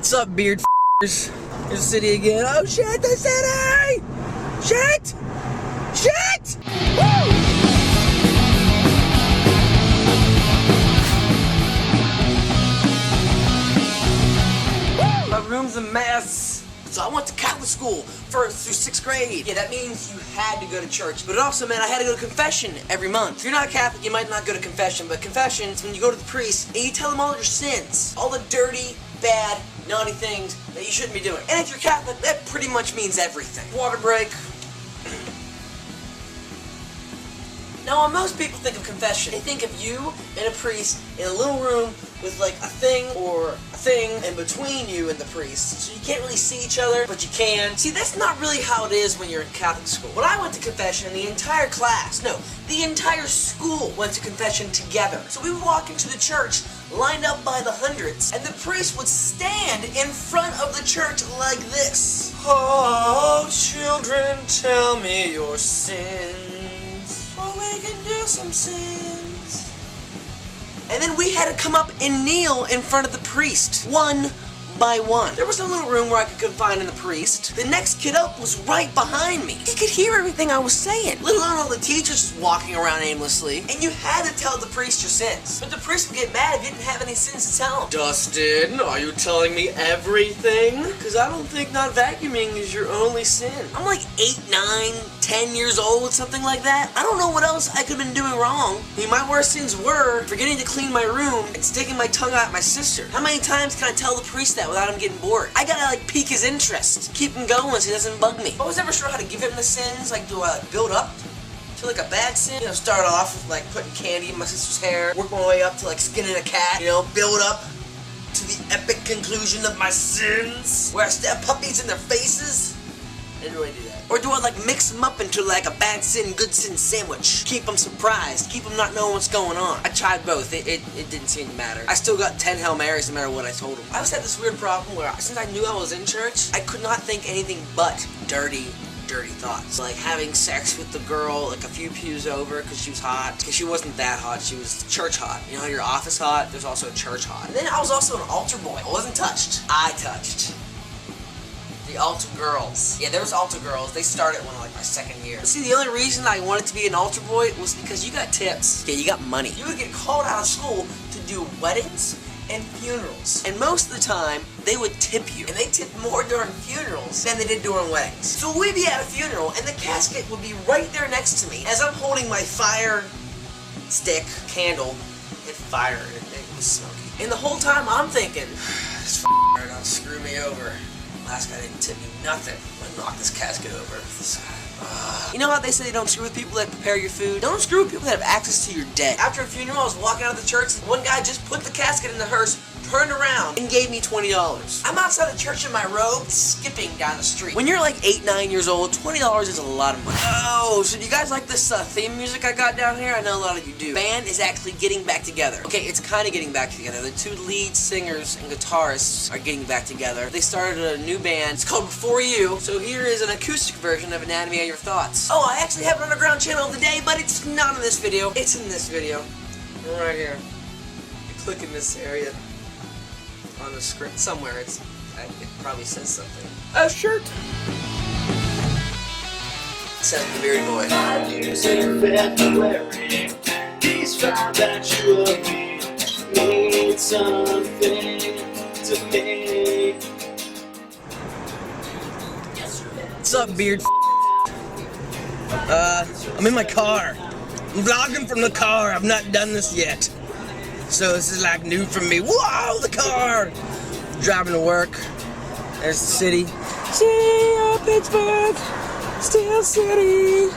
What's up, beard f***ers? Here's the city again. Oh shit, the city! Shit! Shit! Woo! My room's a mess. So I went to Catholic school, 1st through 6th grade. Yeah, that means you had to go to church. But it also meant I had to go to confession every month. If you're not Catholic, you might not go to confession. But confession is when you go to the priest and you tell them all your sins. All the dirty, bad, naughty things that you shouldn't be doing. And if you're Catholic, that pretty much means everything. Water break. Now, when most people think of confession, they think of you and a priest in a little room with like a thing or a thing in between you and the priest. So you can't really see each other, but you can. See, that's not really how it is when you're in Catholic school. When I went to confession, the entire class, no, the entire school went to confession together. So we would walk into the church, lined up by the hundreds, and the priest would stand in front of the church like this. Oh, children, tell me your sins. We can do some sins. And then we had to come up and kneel in front of the priest, one by one. There was a little room where I could confide in the priest. The next kid up was right behind me. He could hear everything I was saying, let alone all the teachers just walking around aimlessly. And you had to tell the priest your sins. But the priest would get mad if you didn't have any sins to tell him. Dustin, are you telling me everything? Because I don't think not vacuuming is your only sin. I'm like 8, 9, 10 years old, something like that. I don't know what else I could have been doing wrong. I mean, my worst sins were forgetting to clean my room and sticking my tongue out at my sister. How many times can I tell the priest that without him getting bored? I gotta like pique his interest, keep him going so he doesn't bug me. I was never sure how to give him the sins. Like, do I build up to like a bad sin? You know, start off with like putting candy in my sister's hair, work my way up to like skinning a cat, you know, build up to the epic conclusion of my sins where I stab puppies in their faces. How do I do that? Or do I like mix them up into like a bad sin, good sin sandwich? Keep them surprised, keep them not knowing what's going on. I tried both, it didn't seem to matter. I still got 10 Hail Marys no matter what I told them. I always had this weird problem where since I knew I was in church, I could not think anything but dirty thoughts. Like having sex with the girl like a few pews over because she was hot. Because she wasn't that hot, she was church hot. You know how your office hot? There's also church hot. And then I was also an altar boy. I wasn't touched. I touched. The altar girls. Yeah, there was altar girls. They started when like my 2nd year. See, the only reason I wanted to be an altar boy was because you got tips. Yeah, you got money. You would get called out of school to do weddings and funerals. And most of the time, they would tip you. And they tipped more during funerals than they did during weddings. So we'd be at a funeral and the casket would be right there next to me as I'm holding my fire stick candle. It fired. It was smoky. And the whole time I'm thinking, this f***er don't screw me over. Last guy didn't tip me nothing. I'm gonna knock this casket over. You know how they say they don't screw with people that prepare your food? Don't screw with people that have access to your debt. After a funeral, I was walking out of the church, and one guy just put the casket in the hearse, turned around, and gave me $20. I'm outside the church in my robe, skipping down the street. When you're like 8, 9 years old, $20 is a lot of money. Oh, so do you guys like this theme music I got down here? I know a lot of you do. The band is actually getting back together. Okay, it's kind of getting back together. The 2 lead singers and guitarists are getting back together. They started a new band. It's called Before You. So here is an acoustic version of Anatomy of Your Thoughts. Oh, I actually have an underground channel today, but it's not in this video. It's in this video. Right here. You click in this area on the script somewhere. It probably says something. A shirt. It says the Beardy Boy. I use in February. Please find that you mean something to me. What's up, beard? I'm in my car. I'm vlogging from the car. I've not done this yet. So this is like new for me. Whoa, the car! Driving to work. There's the city. See ya, Pittsburgh. Steel City.